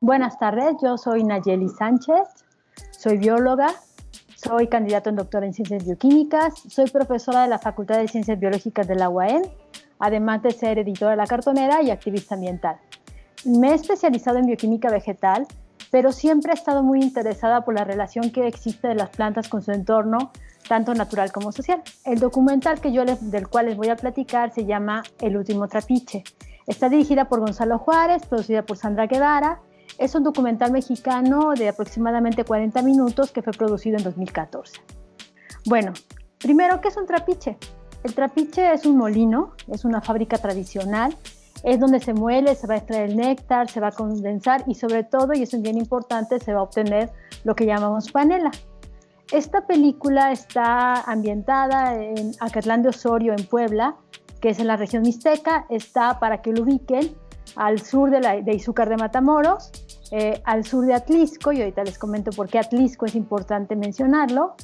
Buenas tardes, yo soy Nayeli Sánchez, soy bióloga, soy candidato en doctora en ciencias bioquímicas, soy profesora de la Facultad de Ciencias Biológicas de la UAM, además de ser editora de La Cartonera y activista ambiental. Me he especializado en bioquímica vegetal, pero siempre he estado muy interesada por la relación que existe de las plantas con su entorno, tanto natural como social. El documental del cual les voy a platicar se llama El último trapiche. Está dirigida por Gonzalo Juárez, producida por Sandra Guevara. Es un documental mexicano de aproximadamente 40 minutos que fue producido en 2014. Bueno, primero, ¿qué es un trapiche? El trapiche es un molino, es una fábrica tradicional, es donde se muele, se va a extraer el néctar, se va a condensar y sobre todo, y eso es bien importante, se va a obtener lo que llamamos panela. Esta película está ambientada en Acatlán de Osorio, en Puebla, que es en la región mixteca. Está, para que lo ubiquen, al sur de Izúcar de Matamoros, al sur de Atlisco, y ahorita les comento por qué Atlisco es importante mencionarlo.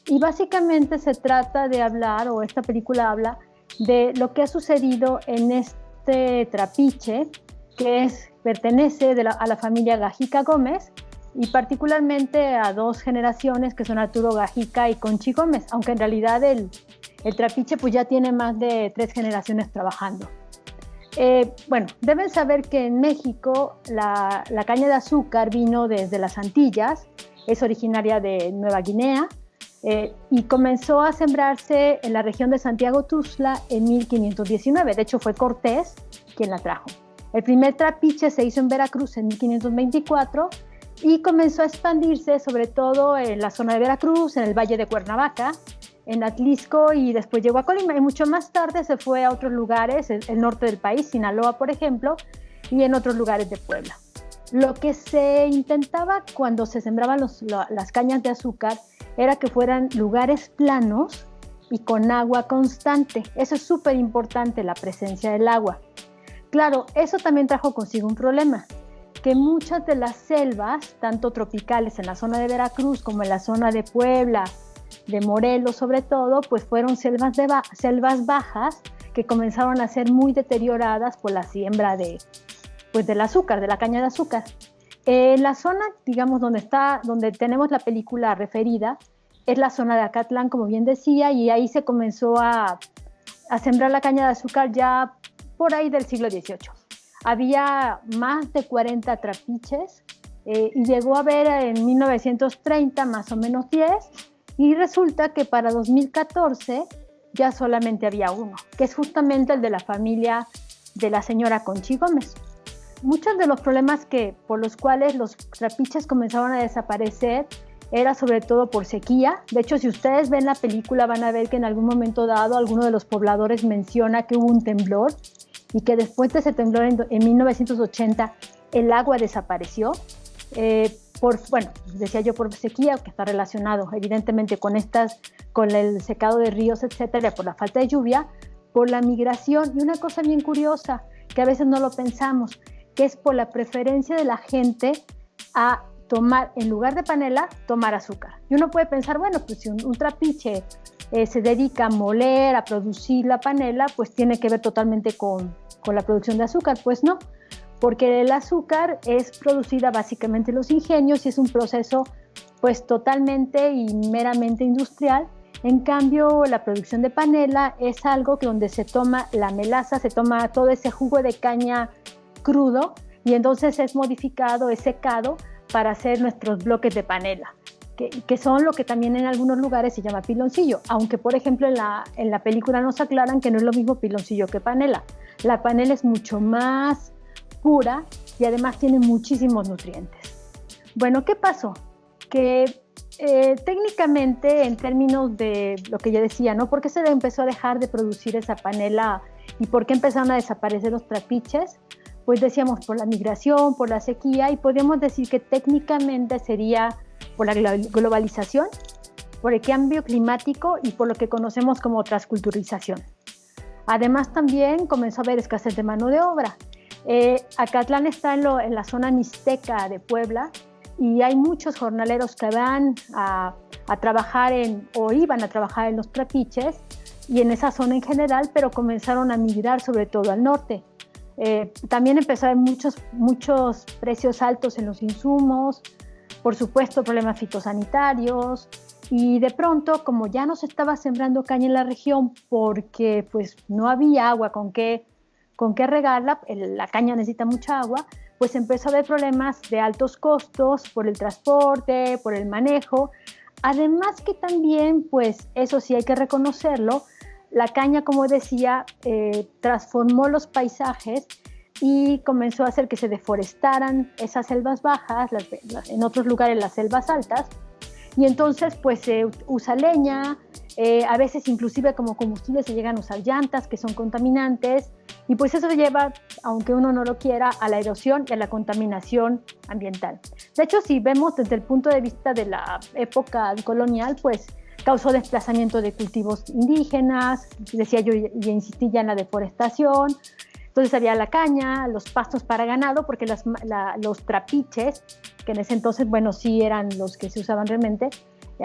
Y básicamente se trata de hablar, o esta película habla, de lo que ha sucedido en este trapiche, que pertenece a la familia Gajica Gómez, y particularmente a dos generaciones que son Arturo Gajica y Conchi Gómez, aunque en realidad el trapiche pues ya tiene más de 3 generaciones trabajando. Bueno, deben saber que en México la caña de azúcar vino desde las Antillas, es originaria de Nueva Guinea, y comenzó a sembrarse en la región de Santiago Tuxtla en 1519. De hecho, fue Cortés quien la trajo. El primer trapiche se hizo en Veracruz en 1524 y comenzó a expandirse sobre todo en la zona de Veracruz, en el Valle de Cuernavaca, en Atlisco, y después llegó a Colima, y mucho más tarde se fue a otros lugares, el norte del país, Sinaloa por ejemplo, y en otros lugares de Puebla. Lo que se intentaba cuando se sembraban las cañas de azúcar era que fueran lugares planos y con agua constante. Eso es súper importante, la presencia del agua. Claro, eso también trajo consigo un problema, que muchas de las selvas, tanto tropicales en la zona de Veracruz como en la zona de Puebla, de Morelos sobre todo, pues fueron selvas bajas que comenzaron a ser muy deterioradas por la siembra del azúcar, de la caña de azúcar. En la zona, digamos, donde tenemos la película referida, es la zona de Acatlán, como bien decía, y ahí se comenzó a sembrar la caña de azúcar ya por ahí del siglo XVIII. Había más de 40 trapiches y llegó a haber en 1930 más o menos 10, y resulta que para 2014 ya solamente había uno, que es justamente el de la familia de la señora Conchi Gómez. Muchos de los problemas por los cuales los trapiches comenzaron a desaparecer era sobre todo por sequía. De hecho, si ustedes ven la película van a ver que en algún momento dado alguno de los pobladores menciona que hubo un temblor y que después de ese temblor en 1980 el agua desapareció. Decía yo por sequía, que está relacionado evidentemente con el secado de ríos, etcétera, por la falta de lluvia, por la migración, y una cosa bien curiosa que a veces no lo pensamos, que es por la preferencia de la gente a tomar, en lugar de panela, tomar azúcar. Y uno puede pensar, bueno, pues si un trapiche se dedica a moler, a producir la panela, pues tiene que ver totalmente con la producción de azúcar. Pues no, porque el azúcar es producida básicamente en los ingenios y es un proceso pues totalmente y meramente industrial. En cambio, la producción de panela es algo donde se toma la melaza, se toma todo ese jugo de caña crudo y entonces es modificado, es secado para hacer nuestros bloques de panela, que son lo que también en algunos lugares se llama piloncillo, aunque por ejemplo en la película nos aclaran que no es lo mismo piloncillo que panela. La panela es mucho más pura y además tiene muchísimos nutrientes. Bueno, ¿qué pasó? Que técnicamente, en términos de lo que yo decía, ¿no? ¿Por qué se empezó a dejar de producir esa panela y por qué empezaron a desaparecer los trapiches? Pues decíamos por la migración, por la sequía, y podríamos decir que técnicamente sería por la globalización, por el cambio climático y por lo que conocemos como transculturización. Además también comenzó a haber escasez de mano de obra. Acatlán está en la zona mixteca de Puebla y hay muchos jornaleros que van a trabajar o iban a trabajar en los trapiches y en esa zona en general, pero comenzaron a migrar sobre todo al norte. También empezó a haber muchos precios altos en los insumos, por supuesto problemas fitosanitarios, y de pronto, como ya no se estaba sembrando caña en la región porque pues no había agua con qué regarla, la caña necesita mucha agua, pues empezó a haber problemas de altos costos por el transporte, por el manejo. Además que también, pues eso sí hay que reconocerlo, la caña, como decía, transformó los paisajes y comenzó a hacer que se deforestaran esas selvas bajas, en otros lugares las selvas altas, y entonces pues se usa leña, a veces inclusive como combustible se llegan a usar llantas que son contaminantes, y pues eso lleva, aunque uno no lo quiera, a la erosión y a la contaminación ambiental. De hecho, si vemos desde el punto de vista de la época colonial, pues causó desplazamiento de cultivos indígenas, decía yo y insistí ya en la deforestación. Entonces había la caña, los pastos para ganado, porque los trapiches, que en ese entonces, bueno, sí eran los que se usaban realmente,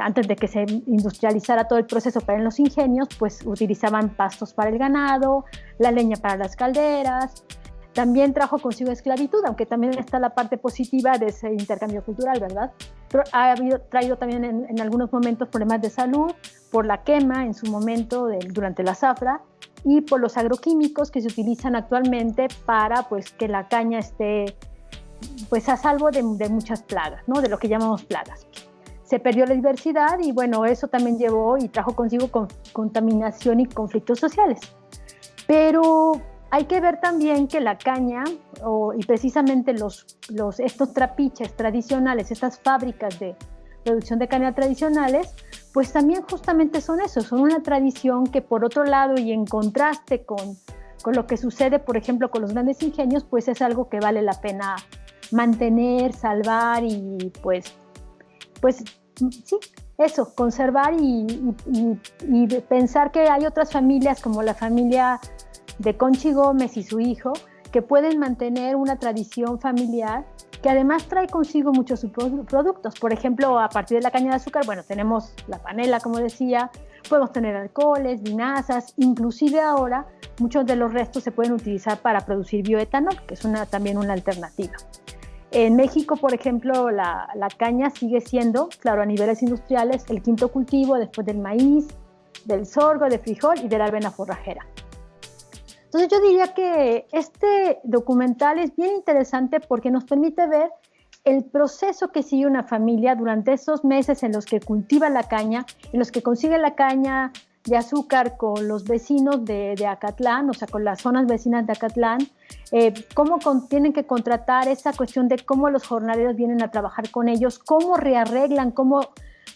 antes de que se industrializara todo el proceso para en los ingenios, pues utilizaban pastos para el ganado, la leña para las calderas. También trajo consigo esclavitud, aunque también está la parte positiva de ese intercambio cultural, ¿verdad? Pero ha traído también en algunos momentos problemas de salud por la quema en su momento durante la zafra y por los agroquímicos que se utilizan actualmente para pues, que la caña esté pues, a salvo de muchas plagas, ¿no? De lo que llamamos plagas. Se perdió la diversidad y bueno, eso también llevó y trajo consigo contaminación y conflictos sociales. Pero hay que ver también que la caña y precisamente estos trapiches tradicionales, estas fábricas de producción de caña tradicionales, pues también justamente son eso, son una tradición que por otro lado y en contraste con lo que sucede, por ejemplo, con los grandes ingenios, pues es algo que vale la pena mantener, salvar y pues sí, eso, conservar y pensar que hay otras familias como la familia de Conchi Gómez y su hijo que pueden mantener una tradición familiar que además trae consigo muchos productos. Por ejemplo, a partir de la caña de azúcar, bueno, tenemos la panela, como decía, podemos tener alcoholes, vinazas, inclusive ahora muchos de los restos se pueden utilizar para producir bioetanol, que es también una alternativa. En México, por ejemplo, la caña sigue siendo, claro, a niveles industriales, el quinto cultivo después del maíz, del sorgo, del frijol y de la avena forrajera. Entonces yo diría que este documental es bien interesante porque nos permite ver el proceso que sigue una familia durante esos meses en los que cultiva la caña, en los que consigue la caña de azúcar con los vecinos de Acatlán, o sea, con las zonas vecinas de Acatlán, cómo tienen que contratar esa cuestión de cómo los jornaleros vienen a trabajar con ellos, cómo rearreglan, cómo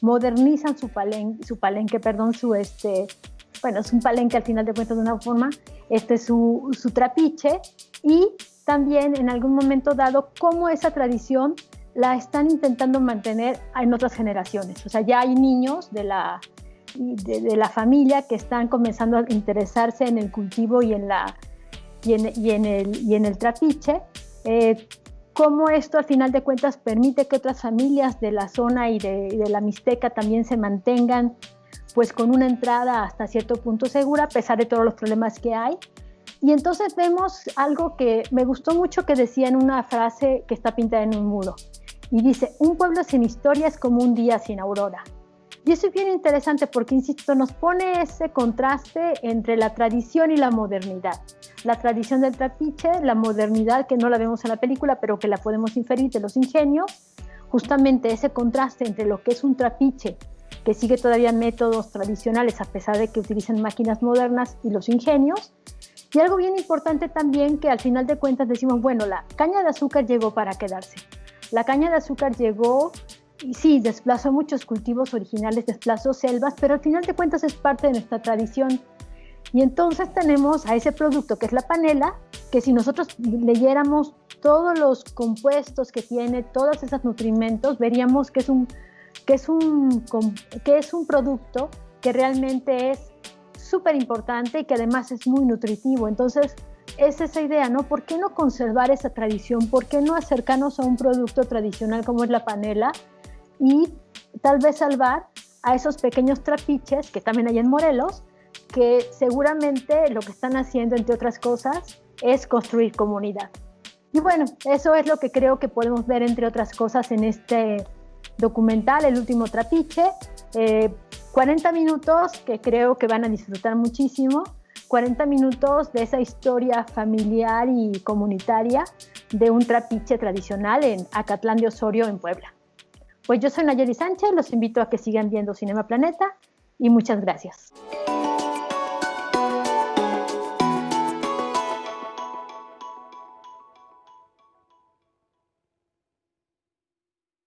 modernizan su palenque, bueno, es un palenque al final de cuentas de una forma, su trapiche, y también en algún momento dado cómo esa tradición la están intentando mantener en otras generaciones. O sea, ya hay niños de la familia que están comenzando a interesarse en el cultivo y en el trapiche, cómo esto al final de cuentas permite que otras familias de la zona y de la Mixteca también se mantengan pues con una entrada hasta cierto punto segura, a pesar de todos los problemas que hay. Y entonces vemos algo que me gustó mucho que decía en una frase que está pintada en un muro. Y dice, un pueblo sin historia es como un día sin aurora. Y eso es bien interesante porque, insisto, nos pone ese contraste entre la tradición y la modernidad. La tradición del trapiche, la modernidad que no la vemos en la película, pero que la podemos inferir de los ingenios. Justamente ese contraste entre lo que es un trapiche, que sigue todavía métodos tradicionales a pesar de que utilicen máquinas modernas, y los ingenios. Y algo bien importante también que al final de cuentas decimos, bueno, la caña de azúcar llegó para quedarse. La caña de azúcar llegó y sí, desplazó muchos cultivos originales, desplazó selvas, pero al final de cuentas es parte de nuestra tradición. Y entonces tenemos a ese producto que es la panela, que si nosotros leyéramos todos los compuestos que tiene, todos esos nutrimentos, veríamos que es un producto que realmente es súper importante y que además es muy nutritivo. Entonces es esa idea, ¿no? ¿Por qué no conservar esa tradición? ¿Por qué no acercarnos a un producto tradicional como es la panela y tal vez salvar a esos pequeños trapiches que también hay en Morelos, que seguramente lo que están haciendo, entre otras cosas, es construir comunidad. Y bueno, eso es lo que creo que podemos ver, entre otras cosas, en este documental, El último trapiche. 40 minutos que creo que van a disfrutar muchísimo, 40 minutos de esa historia familiar y comunitaria de un trapiche tradicional en Acatlán de Osorio, en Puebla. Pues yo soy Nayeli Sánchez, los invito a que sigan viendo Cinema Planeta y muchas gracias.